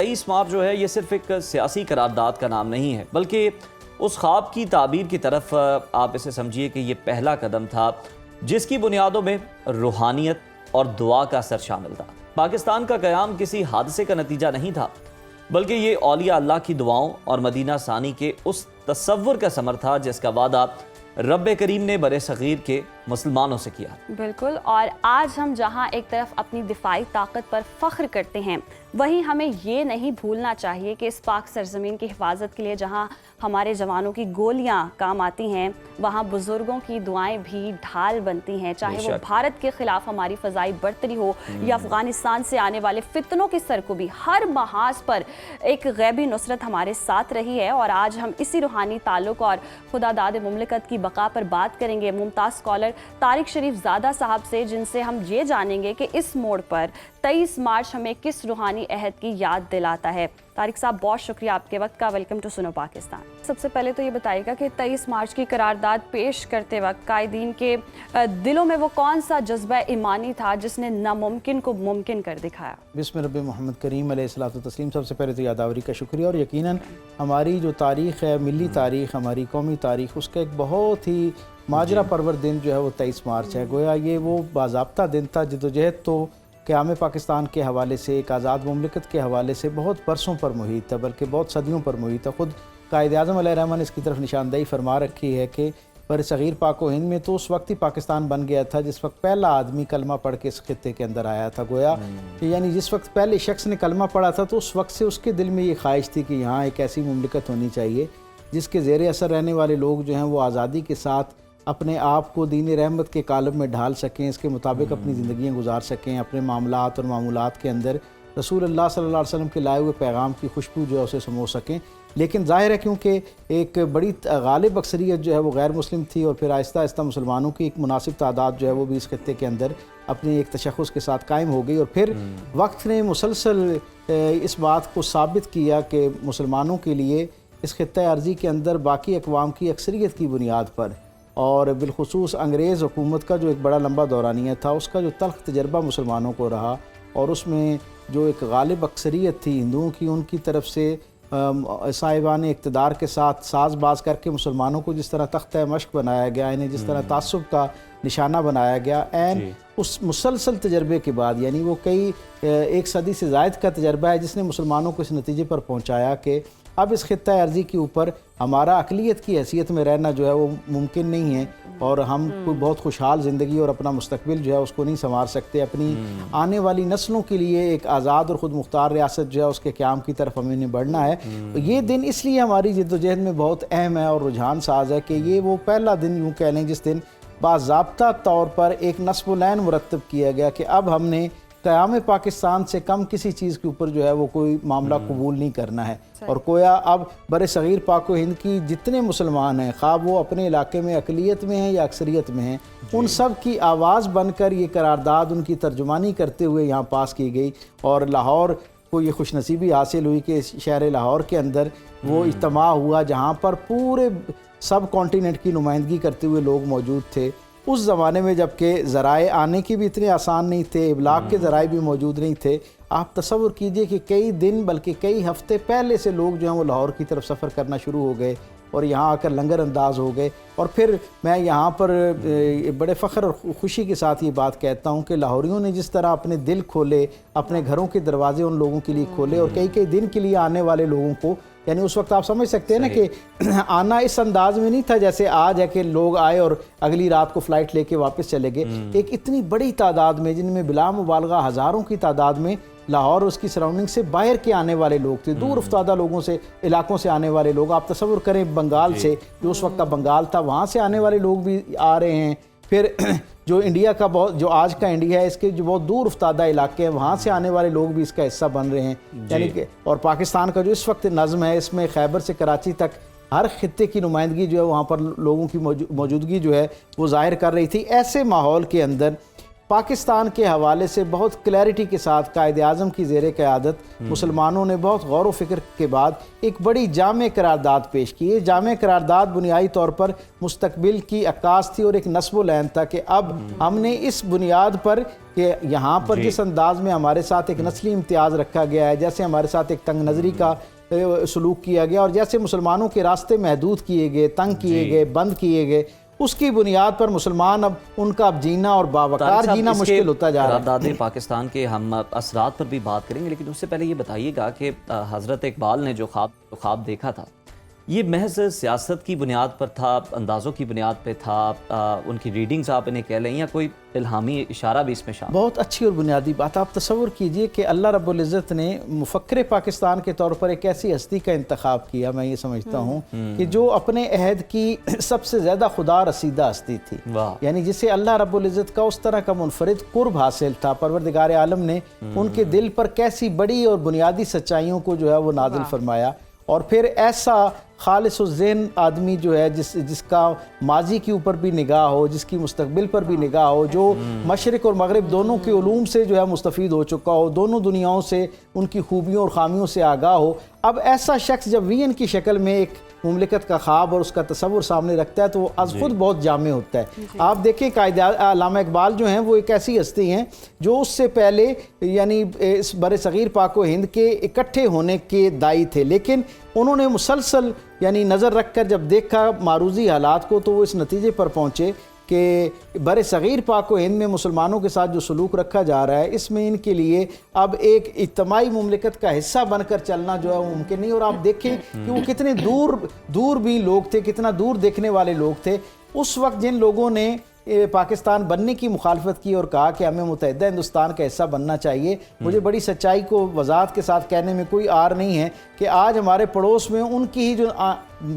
23 مارچ جو ہے یہ صرف ایک سیاسی قرارداد کا نام نہیں ہے، بلکہ اس خواب کی تعبیر کی طرف آپ اسے سمجھیے کہ یہ پہلا قدم تھا جس کی بنیادوں میں روحانیت اور دعا کا اثر شامل تھا۔ پاکستان کا قیام کسی حادثے کا نتیجہ نہیں تھا، بلکہ یہ اولیاء اللہ کی دعاؤں اور مدینہ ثانی کے اس تصور کا ثمر تھا جس کا وعدہ رب کریم نے بر صغیر کے مسلمانوں سے کیا۔ بالکل، اور آج ہم جہاں ایک طرف اپنی دفاعی طاقت پر فخر کرتے ہیں، وہیں ہمیں یہ نہیں بھولنا چاہیے کہ اس پاک سرزمین کی حفاظت کے لیے جہاں ہمارے جوانوں کی گولیاں کام آتی ہیں، وہاں بزرگوں کی دعائیں بھی ڈھال بنتی ہیں، چاہے وہ بھارت کے خلاف ہماری فضائی برتری ہو یا افغانستان سے آنے والے فتنوں کی سرکوبی، ہر محاذ پر ایک غیبی نصرت ہمارے ساتھ رہی ہے۔ اور آج ہم اسی روحانی تعلق اور خدا داد مملکت کی بقا پر بات کریں گے ممتاز اسکالر طارق شریف زادہ صاحب سے، جن سے ہم یہ جانیں گے کہ اس موڑ پر 23 مارچ ہمیں کس روحانی عہد کی یاد دلاتا ہے۔ طارق صاحب بہت شکریہ آپ کے وقت کا، ویلکم ٹو سنو پاکستان۔ سب سے پہلے تو یہ بتائیے گا کہ 23 مارچ کی قرارداد پیش کرتے وقت قائدین کے دلوں میں وہ کون سا جذبہ ایمانی تھا جس نے ناممکن کو ممکن کر دکھایا؟ بسم رب محمد کریم علیہ الصلوۃ والتسلیم۔ سب سے پہلے تو یاداوری کا شکریہ، اور یقیناً ہماری جو تاریخ ہے، ملی تاریخ، ہماری قومی تاریخ، اس کا ایک بہت ہی ماجرا پرور دن جو ہے وہ 23 مارچ ہے۔ گویا یہ وہ باضابطہ دن تھا، جدوجہد تو قیام پاکستان کے حوالے سے، ایک آزاد مملکت کے حوالے سے بہت برسوں پر محیط تھا، بلکہ بہت صدیوں پر محیط تھا۔ خود قائد اعظم علیہ الرحمہ نے اس کی طرف نشاندہی فرما رکھی ہے کہ بر صغیر پاک و ہند میں تو اس وقت ہی پاکستان بن گیا تھا جس وقت پہلا آدمی کلمہ پڑھ کے اس خطے کے اندر آیا تھا۔ گویا یعنی جس وقت پہلے شخص نے کلمہ پڑھا تھا تو اس وقت سے اس کے دل میں یہ خواہش تھی کہ یہاں ایک ایسی مملکت ہونی چاہیے جس کے زیر اثر رہنے والے لوگ جو ہیں وہ آزادی کے ساتھ اپنے آپ کو دین رحمت کے قالب میں ڈھال سکیں، اس کے مطابق اپنی زندگیاں گزار سکیں، اپنے معاملات اور معمولات کے اندر رسول اللہ صلی اللہ علیہ وسلم کے لائے ہوئے پیغام کی خوشبو جو ہے اسے سمو سکیں۔ لیکن ظاہر ہے کیونکہ ایک بڑی غالب اکثریت جو ہے وہ غیر مسلم تھی، اور پھر آہستہ آہستہ مسلمانوں کی ایک مناسب تعداد جو ہے وہ بھی اس خطے کے اندر اپنی ایک تشخص کے ساتھ قائم ہو گئی، اور پھر وقت نے مسلسل اس بات کو ثابت کیا کہ مسلمانوں کے لیے اس خطۂ ارضی کے اندر باقی اقوام کی اکثریت کی بنیاد پر، اور بالخصوص انگریز حکومت کا جو ایک بڑا لمبا دورانیہ تھا، اس کا جو تلخ تجربہ مسلمانوں کو رہا، اور اس میں جو ایک غالب اکثریت تھی ہندوؤں کی، ان کی طرف سے صاحبان اقتدار کے ساتھ ساز باز کر کے مسلمانوں کو جس طرح تختہ مشق بنایا گیا، انہیں جس طرح تعصب کا نشانہ بنایا گیا، اس مسلسل تجربے کے بعد، یعنی وہ کئی ایک صدی سے زائد کا تجربہ ہے جس نے مسلمانوں کو اس نتیجے پر پہنچایا کہ اب اس خطہ ارضی کے اوپر ہمارا اقلیت کی حیثیت میں رہنا جو ہے وہ ممکن نہیں ہے، اور ہم کوئی بہت خوشحال زندگی اور اپنا مستقبل جو ہے اس کو نہیں سنوار سکتے۔ اپنی آنے والی نسلوں کے لیے ایک آزاد اور خود مختار ریاست جو ہے اس کے قیام کی طرف ہمیں بڑھنا ہے۔ یہ دن اس لیے ہماری جدوجہد میں بہت اہم ہے اور رجحان ساز ہے کہ یہ وہ پہلا دن یوں کہہ لیں جس دن باضابطہ طور پر ایک نصب العین مرتب کیا گیا کہ اب ہم نے قیام پاکستان سے کم کسی چیز کے اوپر جو ہے وہ کوئی معاملہ قبول نہیں کرنا ہے، اور گویا اب بر صغیر پاک و ہند کی جتنے مسلمان ہیں، خواہ وہ اپنے علاقے میں اقلیت میں ہیں یا اکثریت میں ہیں، ان سب کی آواز بن کر یہ قرارداد ان کی ترجمانی کرتے ہوئے یہاں پاس کی گئی، اور لاہور کو یہ خوش نصیبی حاصل ہوئی کہ شہر لاہور کے اندر وہ اجتماع ہوا جہاں پر پورے سب کانٹیننٹ کی نمائندگی کرتے ہوئے لوگ موجود تھے۔ اس زمانے میں جبکہ ذرائع آنے کی بھی اتنے آسان نہیں تھے، ابلاغ کے ذرائع بھی موجود نہیں تھے، آپ تصور کیجئے کہ کئی دن بلکہ کئی ہفتے پہلے سے لوگ جو ہیں وہ لاہور کی طرف سفر کرنا شروع ہو گئے اور یہاں آ کر لنگر انداز ہو گئے۔ اور پھر میں یہاں پر بڑے فخر اور خوشی کے ساتھ یہ بات کہتا ہوں کہ لاہوریوں نے جس طرح اپنے دل کھولے، اپنے گھروں کے دروازے ان لوگوں کے لیے کھولے، اور کئی کئی دن کے لیے آنے والے لوگوں کو، یعنی اس وقت آپ سمجھ سکتے ہیں نا کہ آنا اس انداز میں نہیں تھا جیسے آج ہے کہ لوگ آئے اور اگلی رات کو فلائٹ لے کے واپس چلے گئے۔ ایک اتنی بڑی تعداد میں، جن میں بلا مبالغہ ہزاروں کی تعداد میں لاہور اور اس کی سراؤنڈنگ سے باہر کے آنے والے لوگ تھے، دور افتادہ لوگوں سے، علاقوں سے آنے والے لوگ۔ آپ تصور کریں بنگال سے، جو اس وقت کا بنگال تھا، وہاں سے آنے والے لوگ بھی آ رہے ہیں، پھر جو انڈیا کا جو آج کا انڈیا ہے، اس کے جو بہت دور افتادہ علاقے ہیں، وہاں سے آنے والے لوگ بھی اس کا حصہ بن رہے ہیں، یعنی کہ اور پاکستان کا جو اس وقت نظم ہے، اس میں خیبر سے کراچی تک ہر خطے کی نمائندگی جو ہے وہاں پر لوگوں کی موجودگی جو ہے وہ ظاہر کر رہی تھی۔ ایسے ماحول کے اندر پاکستان کے حوالے سے بہت کلیئرٹی کے ساتھ قائد اعظم کی زیر قیادت مسلمانوں نے بہت غور و فکر کے بعد ایک بڑی جامع قرارداد پیش کی ہے۔ جامع قرارداد بنیادی طور پر مستقبل کی عکاس تھی اور ایک نصب و لعن تھا کہ اب ہم نے اس بنیاد پر کہ یہاں پر جس انداز میں ہمارے ساتھ ایک نسلی امتیاز رکھا گیا ہے، جیسے ہمارے ساتھ ایک تنگ نظری کا سلوک کیا گیا اور جیسے مسلمانوں کے راستے محدود کیے گئے، تنگ کیے گئے، بند کیے گئے، اس کی بنیاد پر مسلمان اب ان کا اب جینا اور باوقار جینا مشکل ہوتا جا رہا ہے۔ قرارداد پاکستان کے ہم اثرات پر بھی بات کریں گے، لیکن اس سے پہلے یہ بتائیے گا کہ حضرت اقبال نے جو خواب دیکھا تھا، یہ محض سیاست کی بنیاد پر تھا، اندازوں کی بنیاد پہ تھا، ان کی ریڈنگز آپ انہیں کہہ لیں، یا کوئی الہامی اشارہ بھی اس میں شامل؟ بہت اچھی اور بنیادی بات آپ تصور کیجئے کہ اللہ رب العزت نے مفکر پاکستان کے طور پر ایک ایسی ہستی کا انتخاب کیا، میں یہ سمجھتا ہوں کہ جو اپنے عہد کی سب سے زیادہ خدا رسیدہ ہستی تھی، یعنی جسے اللہ رب العزت کا اس طرح کا منفرد قرب حاصل تھا۔ پروردگار عالم نے ان کے دل پر کیسی بڑی اور بنیادی سچائیوں کو جو ہے وہ نازل فرمایا، اور پھر ایسا خالص الذہن آدمی جو ہے جس کا ماضی کے اوپر بھی نگاہ ہو، جس کی مستقبل پر بھی نگاہ ہو، جو مشرق اور مغرب دونوں کے علوم سے جو ہے مستفید ہو چکا ہو، دونوں دنیاؤں سے ان کی خوبیوں اور خامیوں سے آگاہ ہو، اب ایسا شخص جب وین کی شکل میں ایک مملکت کا خواب اور اس کا تصور سامنے رکھتا ہے تو وہ از خود بہت جامع ہوتا ہے۔ آپ دیکھیں قائد علامہ اقبال جو ہیں وہ ایک ایسی ہستی ہیں جو اس سے پہلے یعنی اس بر صغیر پاک و ہند کے اکٹھے ہونے کے داعی تھے، لیکن انہوں نے مسلسل یعنی نظر رکھ کر جب دیکھا معروضی حالات کو تو وہ اس نتیجے پر پہنچے کہ بر صغیر پاک و ہند میں مسلمانوں کے ساتھ جو سلوک رکھا جا رہا ہے اس میں ان کے لیے اب ایک اجتماعی مملکت کا حصہ بن کر چلنا جو ہے وہ ممکن نہیں۔ اور آپ دیکھیں کہ وہ کتنے دور بھی لوگ تھے، کتنا دور دیکھنے والے لوگ تھے اس وقت، جن لوگوں نے پاکستان بننے کی مخالفت کی اور کہا کہ ہمیں متحدہ ہندوستان کا حصہ بننا چاہیے۔ مجھے بڑی سچائی کو وضاحت کے ساتھ کہنے میں کوئی عار نہیں ہے کہ آج ہمارے پڑوس میں ان کی ہی جو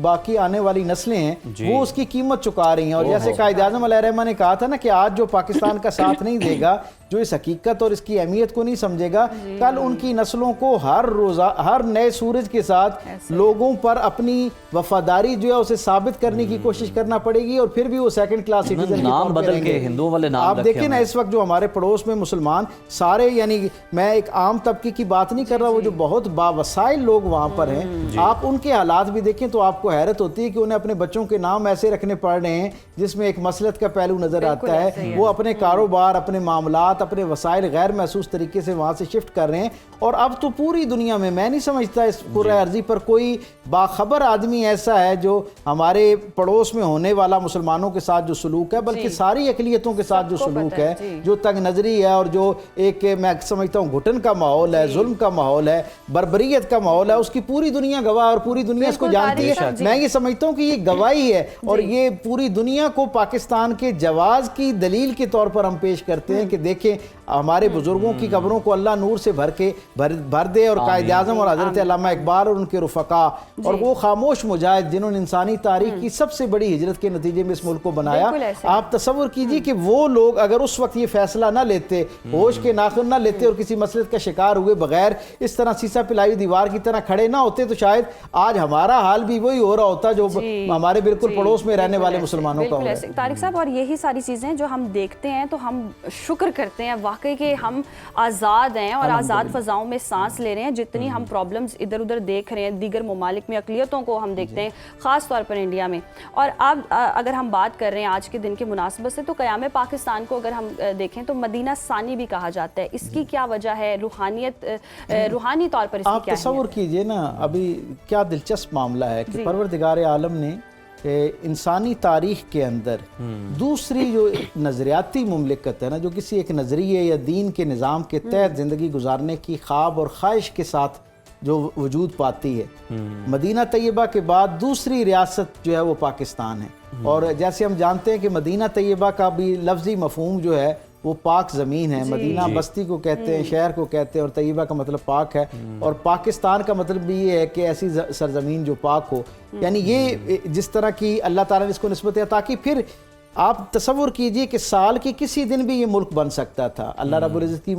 باقی آنے والی نسلیں ہیں وہ اس کی قیمت چکا رہی ہیں، اور جیسے قائد اعظم علیہ الرحمہ نے کہا تھا نا کہ آج جو پاکستان کا ساتھ نہیں دے گا، جو اس حقیقت اور اس کی اہمیت کو نہیں سمجھے گا، کل ان کی نسلوں کو ہر نئے سورج کے ساتھ لوگوں پر اپنی وفاداری جو ہے اسے ثابت کرنے کی کوشش کرنا پڑے گی، اور پھر بھی وہ سیکنڈ کلاس سٹیزن نام بدل کے ہندوؤں والے نام آپ دیکھیں نا اس وقت جو ہمارے پڑوس میں مسلمان سارے، یعنی میں ایک عام طبقے کی بات نہیں کر رہا، وہ جو بہت باوسائل لوگ وہاں پر ہیں، آپ ان کے حالات بھی دیکھیں تو آپ کو حیرت ہوتی ہے کہ انہیں اپنے بچوں کے نام ایسے رکھنے پڑ رہے ہیں جس میں ایک مسلط کا پہلو نظر آتا ہے۔ وہ اپنے کاروبار، اپنے معاملات، اپنے وسائل غیر محسوس طریقے سے وہاں سے شفٹ کر رہے ہیں، اور اب تو پوری دنیا میں نہیں سمجھتا اس پورے عرضی پر کوئی باخبر آدمی ایسا ہے جو ہمارے پڑوس میں ہونے والا مسلمانوں کے ساتھ جو سلوک ہے، بلکہ ساری اقلیتوں کے ساتھ جو سلوک ہے، جو تنگ نظری ہے اور جو ایک میں سمجھتا ہوں گھٹن کا ماحول ہے، ظلم کا ماحول ہے، بربریت کا ماحول ہے، اس کی پوری دنیا گواہ اور پوری دنیا اس کو جانتی ہے۔ میں یہ سمجھتا ہوں کہ یہ گواہی ہے، اور یہ پوری دنیا کو پاکستان کے جواز کی دلیل کے طور پر ہم پیش کرتے ہیں کہ دیکھیں ہمارے بزرگوں کی قبروں کو اللہ نور سے بھر دے، اور قائد اعظم اور حضرت علامہ اقبال اور ان کے رفقا اور وہ خاموش مجاہد جنہوں نے انسانی تاریخ کی سب سے بڑی ہجرت کے نتیجے میں اس ملک کو بنایا۔ آپ تصور کیجئے کہ وہ لوگ اگر اس وقت یہ فیصلہ نہ لیتے، ہوش کے ناخن نہ لیتے اور کسی مسئلے کا شکار ہوئے بغیر اس طرح سیسا پلائی دیوار کی طرح کھڑے نہ ہوتے، تو شاید آج ہمارا حال بھی وہی ہو رہا ہوتا جو ہمارے بالکل پڑوس میں رہنے والے مسلمانوں کا ہو رہا ہے۔ طارق صاحب، اور یہی ساری چیزیں جو ہم دیکھتے ہیں تو ہم شکر کرتے ہیں واقعی کہ ہم آزاد ہیں اور آزاد فضاؤں میں سانس لے رہے ہیں۔ جتنی ہم پرابلمز ادھر ادھر دیکھ رہے ہیں دیگر ممالک میں اقلیتوں کو ہم دیکھتے ہیں، خاص طور پر انڈیا میں، اور اب اگر ہم بات کر رہے ہیں آج کے دن کی مناسبت سے تو قیام پاکستان کو اگر ہم دیکھیں تو مدینہ ثانی بھی کہا جاتا ہے۔ اس کی کیا وجہ ہے؟ روحانی طور پر اس کی آپ کیا تصور کیجئے نا، ابھی کیا دلچسپ معاملہ ہے کہ پروردگار عالم نے انسانی تاریخ کے اندر دوسری جو نظریاتی مملکت ہے نا، جو کسی ایک نظریے یا دین کے نظام کے تحت زندگی گزارنے کی خواب اور خواہش کے ساتھ جو وجود پاتی ہے، مدینہ طیبہ کے بعد دوسری ریاست جو ہے وہ پاکستان ہے۔ اور جیسے ہم جانتے ہیں کہ مدینہ طیبہ کا بھی لفظی مفہوم جو ہے وہ پاک زمین ہے، مدینہ بستی کو کہتے ہیں، شہر کو کہتے ہیں، اور طیبہ کا مطلب پاک ہے، اور پاکستان کا مطلب بھی یہ ہے کہ ایسی سرزمین جو پاک ہو، یعنی یہ جس طرح کی اللہ تعالیٰ نے اس کو نسبت ہے، تاکہ پھر آپ تصور کیجئے کہ سال کے کسی دن بھی یہ ملک بن سکتا تھا۔ اللہ رب العزت کی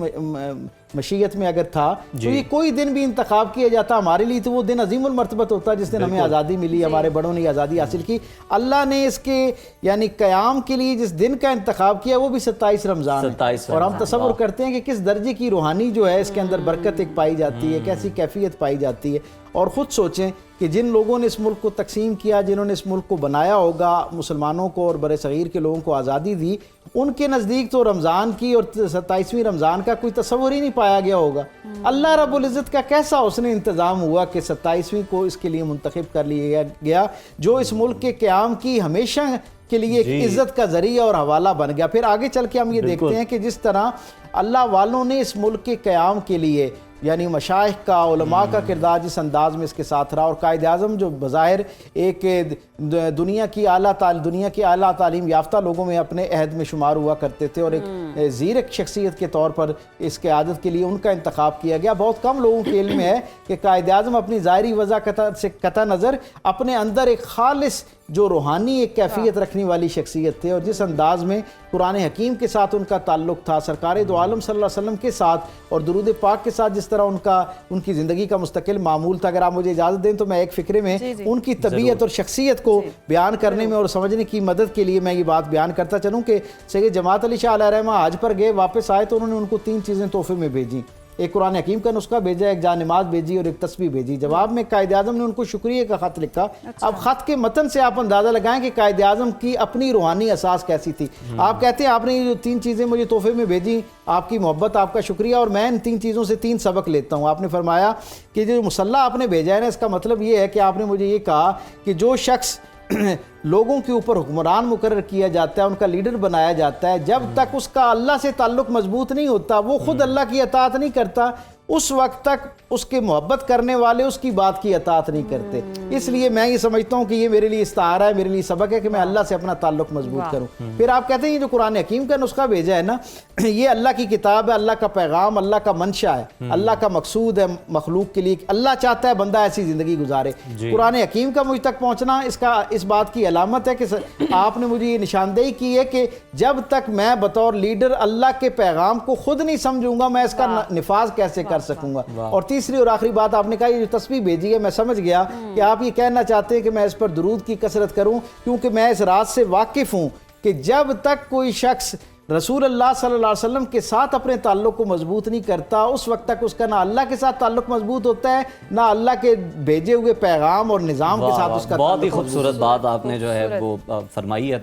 مشیت میں اگر تھا تو یہ کوئی دن بھی انتخاب کیا جاتا ہمارے لیے تو وہ دن عظیم المرتبت ہوتا جس دن ہمیں آزادی ملی, ہمارے بڑوں نے آزادی حاصل کی. اللہ نے اس کے یعنی قیام کے لیے جس دن کا انتخاب کیا وہ بھی 27 رمضان ہے, اور ہم تصور کرتے ہیں کہ کس درجے کی روحانی جو ہے اس کے اندر برکت ایک پائی جاتی ہے, کیسی کیفیت پائی جاتی ہے. اور خود سوچیں کہ جن لوگوں نے اس ملک کو تقسیم کیا, جنہوں نے اس ملک کو بنایا ہوگا, مسلمانوں کو اور بر صغیر کے لوگوں کو آزادی دی, ان کے نزدیک تو رمضان کی اور 27ویں رمضان کا کوئی تصور ہی نہیں پایا گیا ہوگا. اللہ رب العزت کا کیسا اس نے انتظام ہوا کہ 27ویں کو اس کے لیے منتخب کر لیا گیا, جو اس ملک کے قیام کی ہمیشہ کے لیے ایک عزت کا ذریعہ اور حوالہ بن گیا. پھر آگے چل کے ہم یہ دیکھتے ہیں کہ جس طرح اللہ والوں نے اس ملک کے قیام کے لیے یعنی مشائخ کا, علماء کا کردار جس انداز میں اس کے ساتھ رہا, اور قائد اعظم جو بظاہر ایک دنیا کی اعلیٰ تعلیم یافتہ لوگوں میں اپنے عہد میں شمار ہوا کرتے تھے, اور ایک زیرک شخصیت کے طور پر اس قیادت کے لیے ان کا انتخاب کیا گیا. بہت کم لوگوں کے علم ہے کہ قائد اعظم اپنی ظاہری وضع سے قطع نظر اپنے اندر ایک خالص جو روحانی ایک کیفیت رکھنے والی شخصیت تھے, اور جس انداز میں قرآن حکیم کے ساتھ ان کا تعلق تھا, سرکار دو عالم صلی اللہ علیہ وسلم کے ساتھ اور درود پاک کے ساتھ جس طرح ان کی زندگی کا مستقل معمول تھا. اگر آپ مجھے اجازت دیں تو میں ایک فکرے میں ان کی طبیعت اور شخصیت کو بیان کرنے میں اور سمجھنے کی مدد کے لیے میں یہ بات بیان کرتا چلوں کہ سید جماعت علی شاہ علیہ رحمہ حج پر گئے, واپس آئے تو انہوں نے ان کو 3 چیزیں تحفے میں بھیجیں. ایک قرآن حکیم کا نسخہ بھیجا, ایک جانماز بھیجی اور ایک تسبیح بھیجی. جواب میں قائد اعظم نے ان کو شکریہ کا خط لکھا. اب خط کے متن سے آپ اندازہ لگائیں کہ قائد اعظم کی اپنی روحانی اساس کیسی تھی. آپ کہتے ہیں آپ نے یہ جو 3 چیزیں مجھے تحفے میں بھیجی, آپ کی محبت, آپ کا شکریہ, اور میں ان 3 چیزوں سے 3 سبق لیتا ہوں. آپ نے فرمایا کہ جو مسلح آپ نے بھیجا ہے نا, اس کا مطلب یہ ہے کہ آپ نے مجھے یہ کہا کہ جو شخص لوگوں کے اوپر حکمران مقرر کیا جاتا ہے, ان کا لیڈر بنایا جاتا ہے, جب تک اس کا اللہ سے تعلق مضبوط نہیں ہوتا, وہ خود اللہ کی اطاعت نہیں کرتا, اس وقت تک اس کے محبت کرنے والے اس کی بات کی اطاعت نہیں کرتے. اس لیے میں یہ سمجھتا ہوں کہ یہ میرے لیے استعارہ ہے, میرے لیے سبق ہے کہ میں اللہ سے اپنا تعلق مضبوط کروں. پھر آپ کہتے ہیں یہ جو قرآن حکیم کا نسخہ بھیجا ہے نا, یہ اللہ کی کتاب ہے, اللہ کا پیغام, اللہ کا منشا ہے, اللہ کا مقصود ہے مخلوق کے لیے. اللہ چاہتا ہے بندہ ایسی زندگی گزارے. قرآن حکیم کا مجھ تک پہنچنا اس بات کی علامت ہے کہ آپ نے مجھے یہ نشاندہی کی ہے کہ جب تک میں بطور لیڈر اللہ کے پیغام کو خود نہیں سمجھوں گا, میں اس کا نفاذ کیسے کر سکوں گا. اور تیسری اور آخری بات آپ نے کہا, یہ جو تسبیح بھیجی ہے, میں سمجھ گیا کہ آپ یہ کہنا چاہتے ہیں کہ میں اس پر درود کی کثرت کروں, کیونکہ میں اس راز سے واقف ہوں کہ جب تک کوئی شخص رسول اللہ صلی اللہ علیہ وسلم کے ساتھ اپنے تعلق کو مضبوط نہیں کرتا, اس وقت تک اس کا نہ اللہ کے ساتھ تعلق مضبوط ہوتا ہے, نہ اللہ کے بھیجے ہوئے پیغام اور نظام کے ساتھ اس کا. بہت ہی خوبصورت بات آپ نے جو ہے وہ فرمائی ہے.